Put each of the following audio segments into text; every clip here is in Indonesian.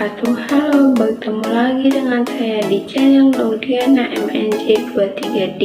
wabarakatuh. Halo, bertemu lagi dengan saya di channel Laudiana MNJ23D.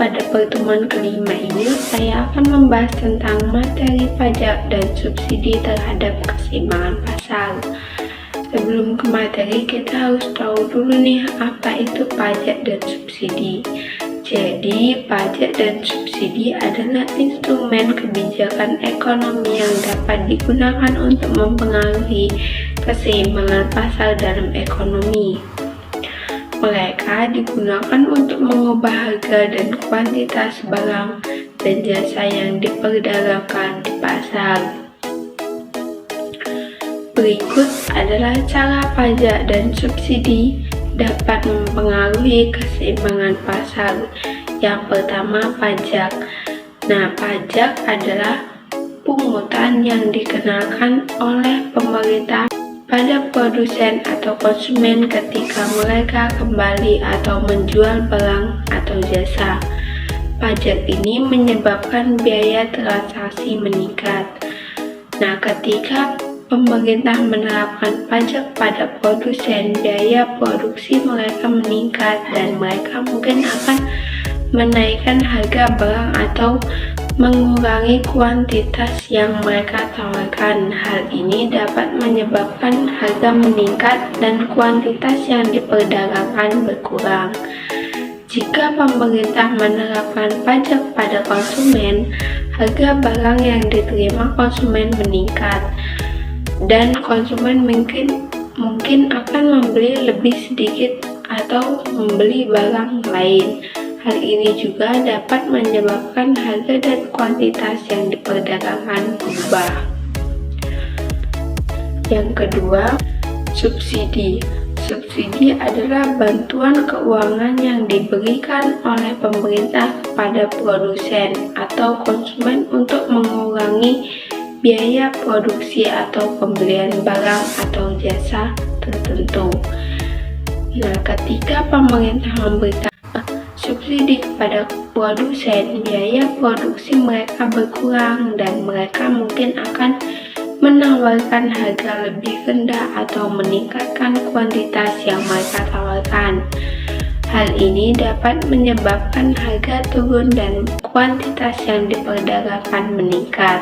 Pada pertemuan kelima ini, saya akan membahas tentang materi pajak dan subsidi terhadap keseimbangan pasar. Sebelum ke materi, kita harus tahu dulu nih apa itu pajak dan subsidi. Jadi, pajak dan subsidi adalah instrumen kebijakan ekonomi yang dapat digunakan untuk mempengaruhi keseimbangan pasar dalam ekonomi. Mereka digunakan untuk mengubah harga dan kuantitas barang dan jasa yang diperdagangkan di pasar. Berikut adalah cara pajak dan subsidi dapat mempengaruhi keseimbangan pasar. Yang pertama, pajak. Nah, pajak adalah pungutan yang dikenakan oleh pemerintah pada produsen atau konsumen ketika mereka kembali atau menjual barang atau jasa. Pajak ini menyebabkan biaya transaksi meningkat. Nah, ketika pemerintah menerapkan pajak pada produsen, biaya produksi mereka meningkat dan mereka mungkin akan menaikkan harga barang atau mengurangi kuantitas yang mereka tawarkan. Hal ini dapat menyebabkan harga meningkat dan kuantitas yang diperdagangkan berkurang. Jika pemerintah menerapkan pajak pada konsumen, harga barang yang diterima konsumen meningkat dan konsumen mungkin akan membeli lebih sedikit atau membeli barang lain. Hal ini juga dapat menyebabkan harga dan kuantitas yang diperdagangkan berubah. Yang kedua, subsidi. Subsidi adalah bantuan keuangan yang diberikan oleh pemerintah kepada produsen atau konsumen untuk mengurangi biaya produksi atau pembelian barang atau jasa tertentu. Nah, ketika pemerintah memberikan subsidi kepada produsen, biaya produksi mereka berkurang dan mereka mungkin akan menawarkan harga lebih rendah atau meningkatkan kuantitas yang mereka tawarkan. Hal ini dapat menyebabkan harga turun dan kuantitas yang diperdagangkan meningkat.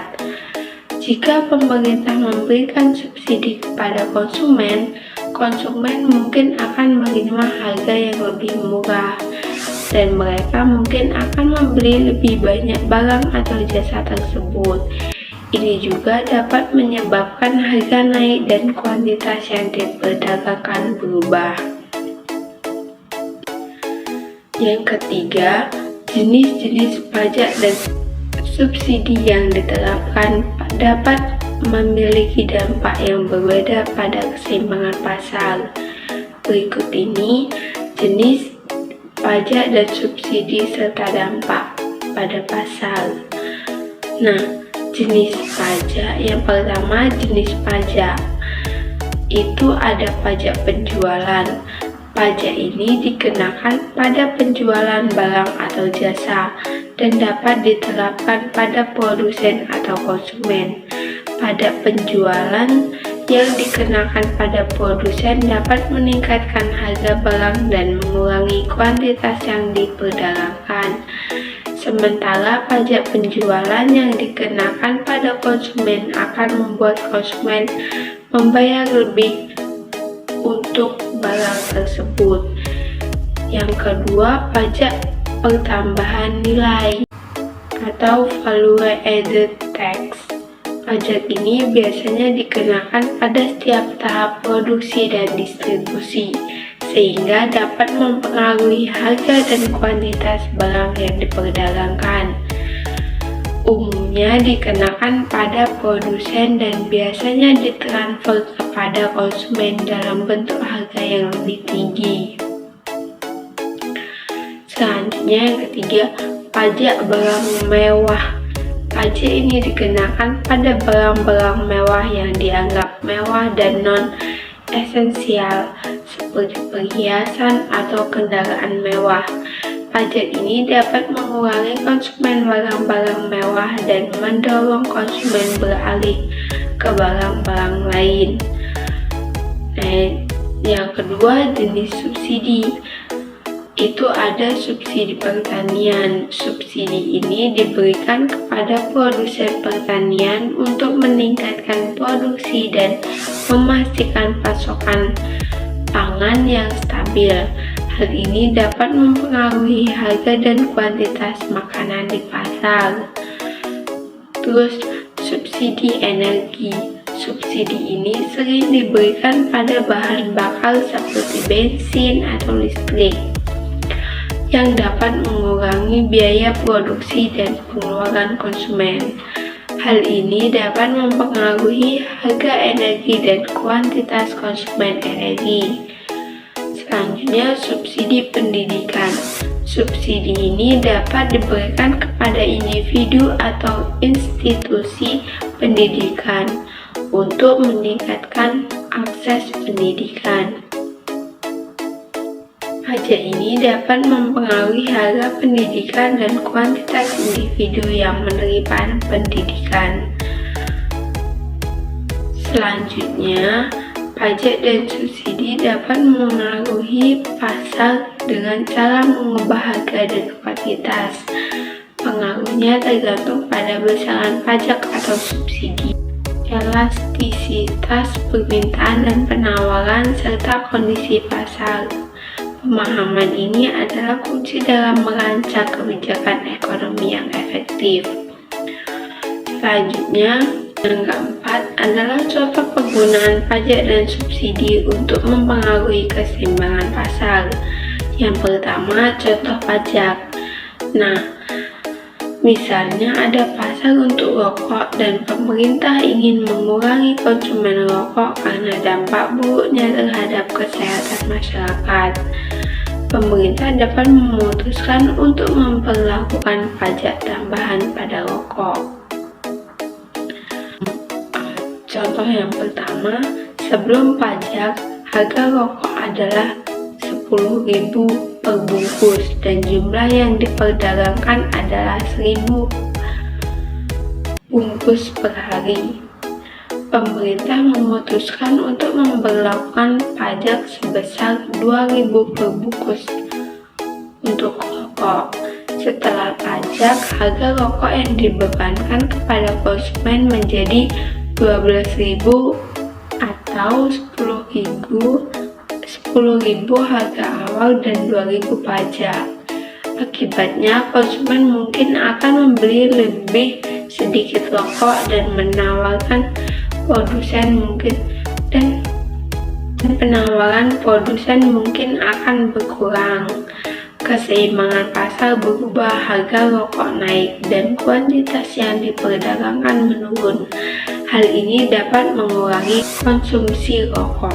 Jika pemerintah memberikan subsidi kepada konsumen, konsumen mungkin akan menerima harga yang lebih murah dan mereka mungkin akan membeli lebih banyak barang atau jasa tersebut. Ini juga dapat menyebabkan harga naik dan kuantitas yang diperdagangkan berubah. Yang ketiga, jenis-jenis pajak dan subsidi yang diterapkan dapat memiliki dampak yang berbeda pada keseimbangan pasar. Berikut ini jenis pajak dan subsidi serta dampak pada pasar. Nah, jenis pajak yang pertama, jenis pajak itu ada pajak penjualan. Pajak ini dikenakan pada penjualan barang atau jasa dan dapat diterapkan pada produsen atau konsumen. Pada penjualan yang dikenakan pada produsen dapat meningkatkan harga barang dan mengurangi kuantitas yang diperdagangkan. Sementara pajak penjualan yang dikenakan pada konsumen akan membuat konsumen membayar lebih untuk barang tersebut. Yang kedua, pajak pertambahan nilai atau value added tax. Pajak ini biasanya dikenakan pada setiap tahap produksi dan distribusi, sehingga dapat mempengaruhi harga dan kuantitas barang yang diperdagangkan. Umumnya dikenakan pada produsen dan biasanya ditransfer kepada konsumen dalam bentuk harga yang lebih tinggi. Selanjutnya yang ketiga, pajak barang mewah. Pajak ini dikenakan pada barang-barang mewah yang dianggap mewah dan non-esensial seperti perhiasan atau kendaraan mewah. Pajak ini dapat mengurangi konsumen barang-barang mewah dan mendorong konsumen beralih ke barang-barang lain. Yang kedua, jenis subsidi. Itu ada subsidi pertanian. Subsidi ini diberikan kepada produsen pertanian untuk meningkatkan produksi dan memastikan pasokan pangan yang stabil. Hal ini dapat mempengaruhi harga dan kuantitas makanan di pasar. Terus, subsidi energi. Subsidi ini sering diberikan pada bahan bakar seperti bensin atau listrik, yang dapat mengurangi biaya produksi dan pengeluaran konsumen. Hal ini dapat mempengaruhi harga energi dan kuantitas konsumen energi. Selanjutnya, subsidi pendidikan. Subsidi ini dapat diberikan kepada individu atau institusi pendidikan untuk meningkatkan akses pendidikan. Pajak ini dapat mempengaruhi harga pendidikan dan kuantitas individu yang menerima pendidikan. Selanjutnya, pajak dan subsidi dapat memengaruhi pasar dengan cara mengubah harga dan kuantitas. Pengaruhnya tergantung pada besaran pajak atau subsidi, elastisitas permintaan dan penawaran, serta kondisi pasar. Pemahaman ini adalah kunci dalam merancang kebijakan ekonomi yang efektif. Selanjutnya, yang keempat adalah contoh penggunaan pajak dan subsidi untuk mempengaruhi keseimbangan pasar. Yang pertama, contoh pajak. Nah, misalnya ada pasar untuk rokok dan pemerintah ingin mengurangi konsumen rokok karena dampak buruknya terhadap kesehatan masyarakat. Pemerintah dapat memutuskan untuk memperlakukan pajak tambahan pada rokok. Contoh yang pertama, sebelum pajak, harga rokok adalah 10.000 per bungkus dan jumlah yang diperdagangkan adalah 1.000 bungkus per hari. Pemerintah memutuskan untuk memberlakukan pajak sebesar 2.000 per bungkus untuk rokok. Setelah pajak, harga rokok yang dibebankan kepada konsumen menjadi 12.000 atau 10.000 harga awal dan 2.000 pajak. Akibatnya, konsumen mungkin akan membeli lebih sedikit rokok dan menawarkan produsen mungkin akan berkurang. Keseimbangan pasar berubah, harga rokok naik dan kuantitas yang diperdagangkan menurun. Hal ini dapat mengurangi konsumsi rokok.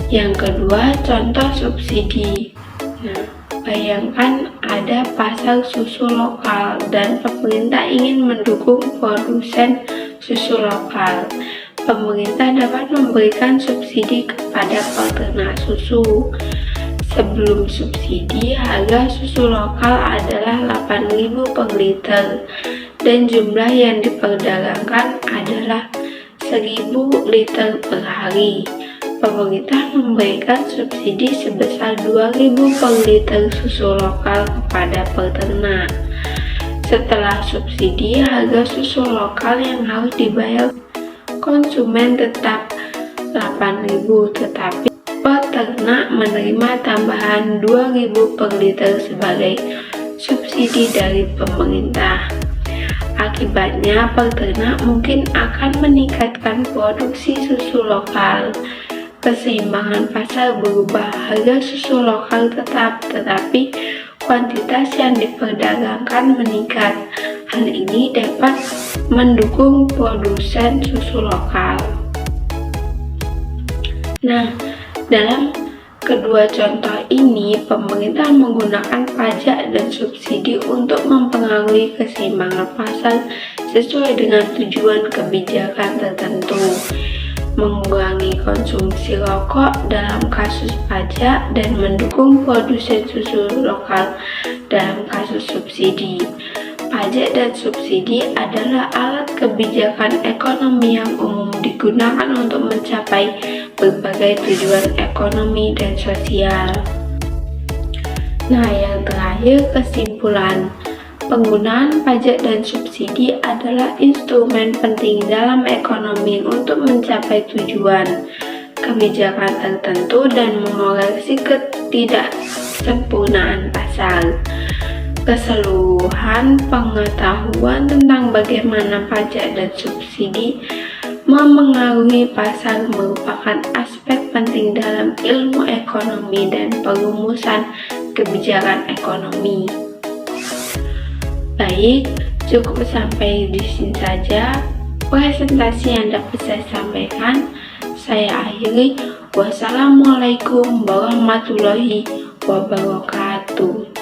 Yang kedua, contoh subsidi. Nah, bayangkan ada pasar susu lokal dan pemerintah ingin mendukung produsen susu lokal. Pemerintah dapat memberikan subsidi kepada peternak susu. Sebelum subsidi, harga susu lokal adalah 8.000 per liter dan jumlah yang diperdagangkan adalah 1.000 liter per hari. Pemerintah memberikan subsidi sebesar 2.000 per liter susu lokal kepada peternak. Setelah subsidi, harga susu lokal yang harus dibayar konsumen tetap 8.000, tetapi peternak menerima tambahan 2.000 per liter sebagai subsidi dari pemerintah. Akibatnya, peternak mungkin akan meningkatkan produksi susu lokal. Keseimbangan pasar berubah, harga susu lokal tetap, tetapi kuantitas yang diperdagangkan meningkat. Hal ini dapat mendukung produsen susu lokal. Nah, dalam kedua contoh ini, pemerintah menggunakan pajak dan subsidi untuk mempengaruhi keseimbangan pasar sesuai dengan tujuan kebijakan tertentu. Mengurangi konsumsi rokok dalam kasus pajak dan mendukung produsen susu lokal dalam kasus subsidi. Pajak dan subsidi adalah alat kebijakan ekonomi yang umum digunakan untuk mencapai berbagai tujuan ekonomi dan sosial. Nah, yang terakhir, kesimpulan. Penggunaan pajak dan subsidi adalah instrumen penting dalam ekonomi untuk mencapai tujuan, kebijakan tertentu, dan mengoreksi ketidaksempurnaan pasar. Keseluruhan pengetahuan tentang bagaimana pajak dan subsidi memengaruhi pasar merupakan aspek penting dalam ilmu ekonomi dan perumusan kebijakan ekonomi. Baik, cukup sampai di sini saja presentasi yang dapat saya sampaikan. Saya akhiri. Wassalamualaikum warahmatullahi wabarakatuh.